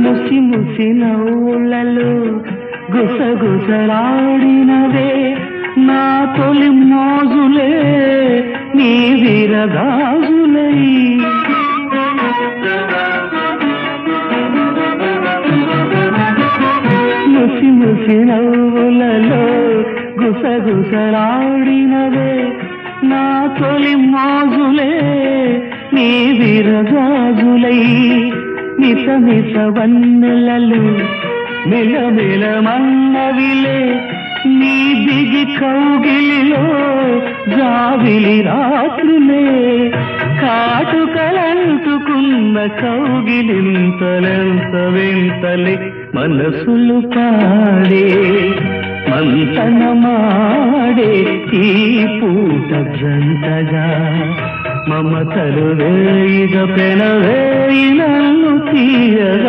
ముసి ముసి నవ్వులలో గుసగుసలాడినవే నా తొలి మోజులే నీ విరగాజులై ముసి ముసి నవ్వులలో గుసగుసలాడినవే నా తొలి మోజులే నీ విరగాజులై మిస మిస వన్నెలలు మిలమిలమన్నవిలే నీ దిగి కౌగిలిలో జావిలి రాత్రులే కాటుకలంటుకున్న కౌగిలింతలెంత వింతలే మనసులు పాడే మంతనమాడే ఈ పూట జంటగా మమతలు వేయిగ పెనవేయి నన్ను తీయగా